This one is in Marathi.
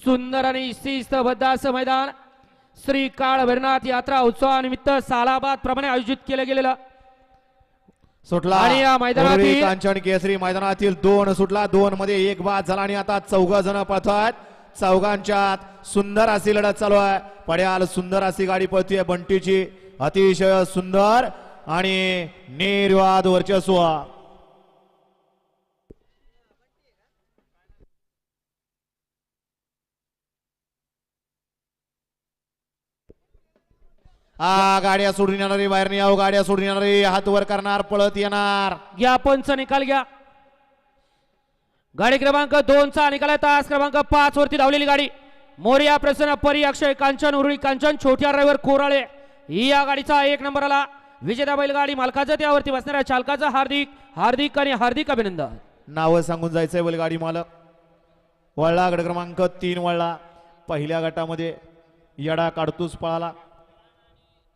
सुंदर आणि शिस्तबद्ध असं मैदान श्री काळ भैरवनाथ यात्रा उत्सवानिमित्त सालाबाद प्रमाणे आयोजित केलं गेलेलं सुटला आणि या मैदानातील कांचन केसरी मैदानातील 2 सुटला 2 मध्ये 1 बाद झाला आणि आता 4 जण पळतात. चौघांच्यात सुंदर अशी लढत चालू आहे. पड्याल सुंदर अशी गाडी पळतीये बंटीची, अतिशय सुंदर आणि निर्वाद वर्चस्व. गाड्या सोडून येणारी, बाहेर नाही, गाड्या सोडून येणारी, हात वर करणार, पळत येणार. घ्या पंच निकाल घ्या. गाडी क्रमांक 2 चा निकाल आहे. तास क्रमांक 5 वरती धावलेली गाडी मोरया प्रसन्न परी अक्षय कांचन उरुळी कांचन छोट्या ड्रायव्हर कोराळे ही या गाडीचा 1 नंबर आला. विजेता बैलगाडी मालकाचं त्यावरती बसणाऱ्या चालकाचं हार्दिक हार्दिक आणि हार्दिक अभिनंदन. नाव सांगून जायचंय बैलगाडी मालक. वळला गट क्रमांक 3 वळला. पहिल्या गटामध्ये येडा काढतूस पळाला.